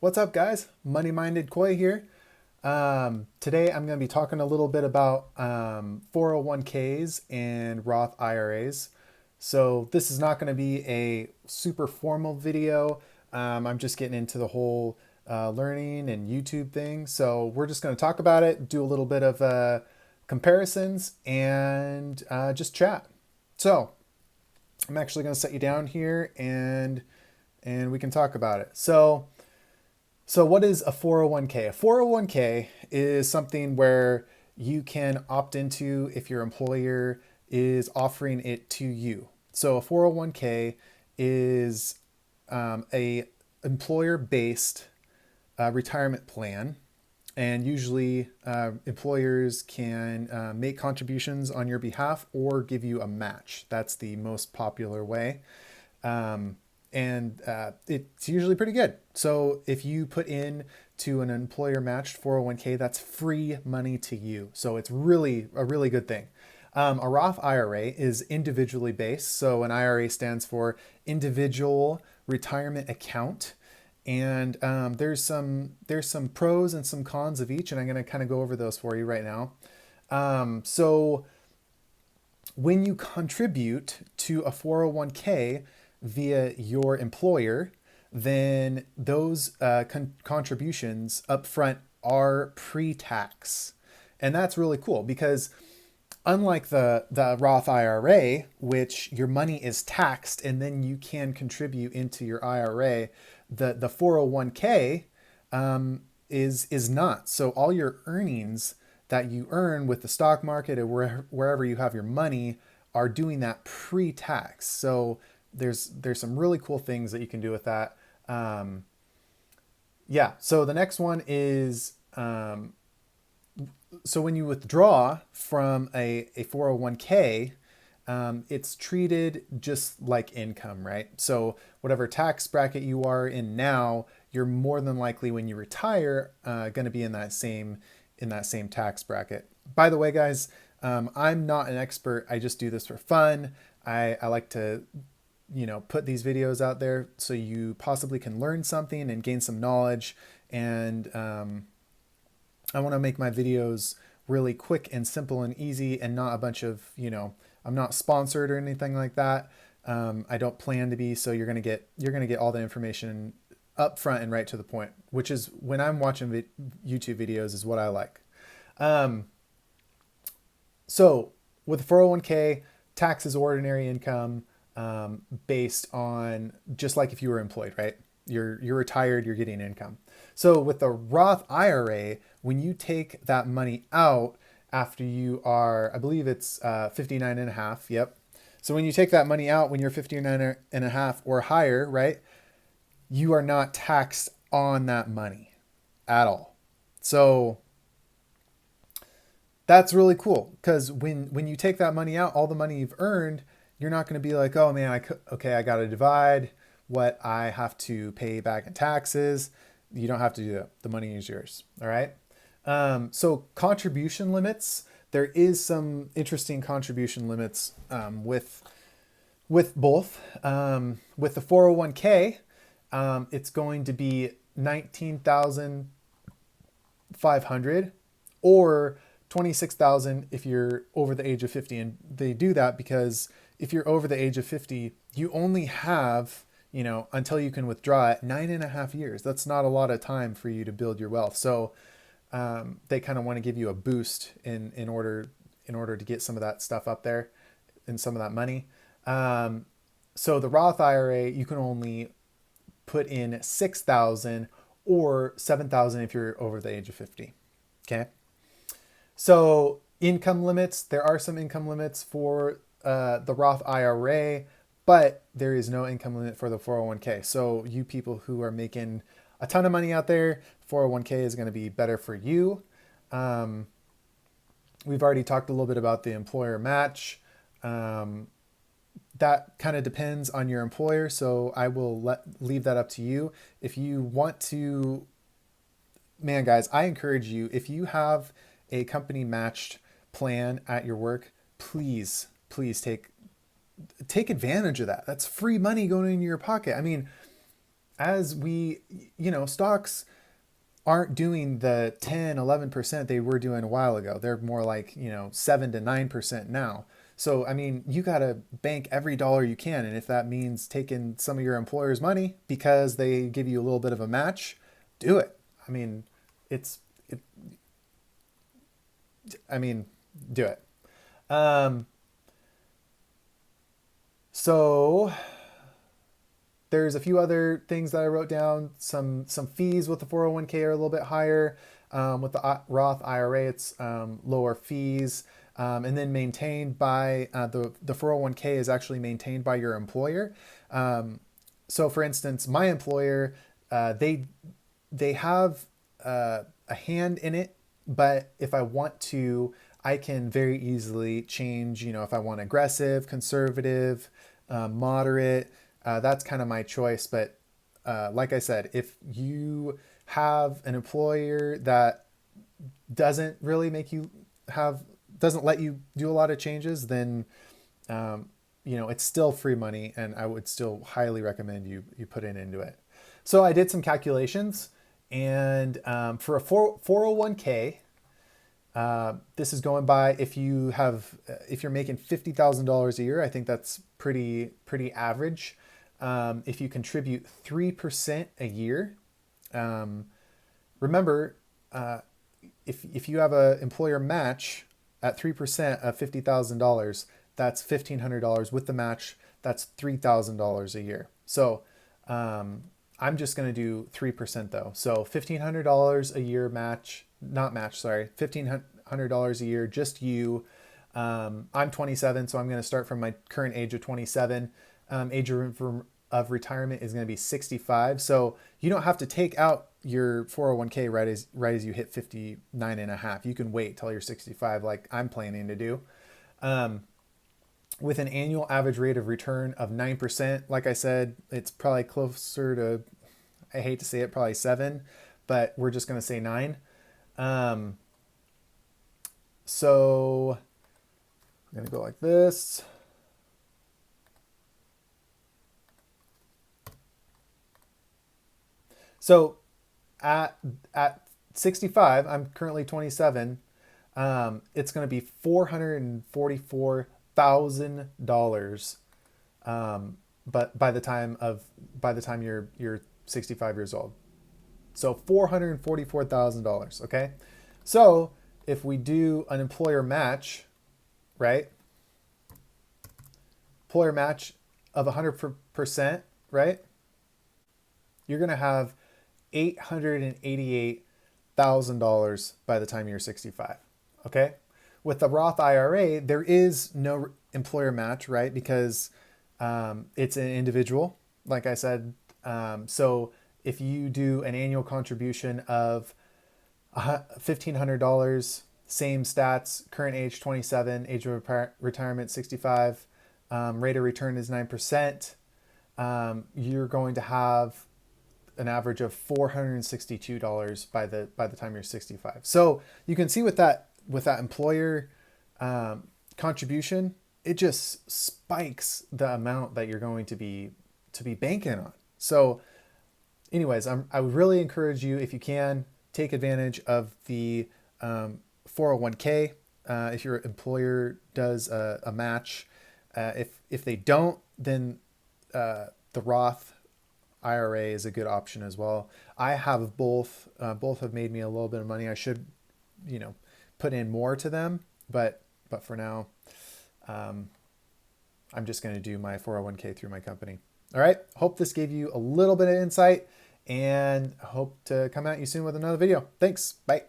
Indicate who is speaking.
Speaker 1: What's up, guys? Money Minded Koi here. Today I'm going to be talking a little bit about 401ks and Roth IRAs. So this is not going to be a super formal video. I'm just getting into the whole learning and YouTube thing. So we're just going to talk about it, do a little bit of comparisons, and just chat. So I'm actually going to set you down here and we can talk about it. So what is a 401k? A 401k is something where you can opt into if your employer is offering it to you. So a 401k is a employer-based retirement plan, and usually employers can make contributions on your behalf or give you a match. That's the most popular way. And it's usually pretty good. So if you put in to an employer matched 401k, that's free money to you. So it's really a really good thing. A Roth IRA is individually based. So an IRA stands for individual retirement account. And there's some pros and some cons of each, and I'm going to kind of go over those for you right now. So when you contribute to a 401k via your employer, then those contributions upfront are pre-tax. And that's really cool because unlike the Roth IRA, which your money is taxed and then you can contribute into your IRA, the 401k is not. So all your earnings that you earn with the stock market or wherever you have your money are doing that pre-tax. So there's some really cool things that you can do with that. Yeah. So the next one is so when you withdraw from a 401k, it's treated just like income, right? So whatever tax bracket you are in now, you're more than likely when you retire going to be in that same tax bracket. By the way, guys, I'm not an expert. I just do this for fun. I like to put these videos out there so you possibly can learn something and gain some knowledge. And I want to make my videos really quick and simple and easy and not a bunch of, I'm not sponsored or anything like that. I don't plan to be. So you're going to get all the information up front and right to the point, which is when I'm watching YouTube videos is what I like. So with 401k, tax is ordinary income. Based on just like if you were employed, right? You're retired, you're getting income. So with the Roth IRA, when you take that money out after you are, I believe it's 59 and a half. Yep. So when you take that money out when you're 59 and a half or higher, right? You are not taxed on that money at all. So that's really cool because when you take that money out, all the money you've earned, you're not going to be like, oh man, I got to divide what I have to pay back in taxes. You don't have to do that. The money is yours. All right. So contribution limits, there is some interesting contribution limits with both. With the 401k, it's going to be 19,500 or 26,000 if you're over the age of 50. And they do that because if you're over the age of 50, you only have, until you can withdraw it, 9.5 years. That's not a lot of time for you to build your wealth. So they kind of want to give you a boost in order to get some of that stuff up there and some of that money. So the Roth IRA, you can only put in 6,000 or 7,000 if you're over the age of 50. Okay. So income limits, there are some income limits for the Roth IRA, but there is no income limit for the 401k. So you people who are making a ton of money out there, 401k is going to be better for you. We've already talked a little bit about the employer match. That kind of depends on your employer. So I will leave that up to you. If you want to, man, guys, I encourage you, if you have a company matched plan at your work, please take advantage of that. That's free money going into your pocket. I mean, as we, stocks aren't doing the 10, 11% they were doing a while ago. They're more like, 7 to 9% now. So, I mean, you got to bank every dollar you can. And if that means taking some of your employer's money because they give you a little bit of a match, do it. I mean, it's, it, I mean, do it. Um, so there's a few other things that I wrote down. Some fees with the 401k are a little bit higher. With the Roth IRA, it's lower fees. And then maintained by the 401k is actually maintained by your employer. So for instance, my employer, they have a hand in it, but if I want to, I can very easily change, if I want aggressive, conservative, moderate, that's kind of my choice. But like I said, if you have an employer that doesn't really make you doesn't let you do a lot of changes, then it's still free money, and I would still highly recommend you put it into it. So I did some calculations, and for a 401k, this is going by if you're making $50,000 a year. I think that's pretty average. If you contribute 3% a year, remember, if you have an employer match at 3% of $50,000, that's $1,500 with the match. That's $3,000 a year. So I'm just going to do 3% though. So $1,500 a year match, not match, sorry, $1,500 a year, just you. I'm 27, so I'm going to start from my current age of 27. Age of retirement is going to be 65. So you don't have to take out your 401k right as you hit 59 and a half. You can wait till you're 65 like I'm planning to do. With an annual average rate of return of 9%, like I said, it's probably closer to, I hate to say it, probably 7, but we're just going to say 9. So I'm going to go like this. So at 65, I'm currently 27. It's going to be $444,000. But by the time you're 65 years old, so $444,000. Okay, so if we do an employer match, right? Employer match of 100%, right? You're going to have $888,000 by the time you're 65. Okay. With the Roth IRA, there is no employer match, right? Because it's an individual, like I said. So if you do an annual contribution of $1,500, same stats, current age 27, age of retirement 65, rate of return is 9%. You're going to have an average of $462 by the time you're 65. So you can see with that employer contribution, it just spikes the amount that you're going to be banking on. So anyways, I would really encourage you, if you can, take advantage of the 401k. If your employer does a match, if they don't, then the Roth IRA is a good option as well. I have both. Both have made me a little bit of money. I should, put in more to them, but for now, I'm just going to do my 401k through my company. All right. Hope this gave you a little bit of insight, and hope to come at you soon with another video. Thanks. Bye.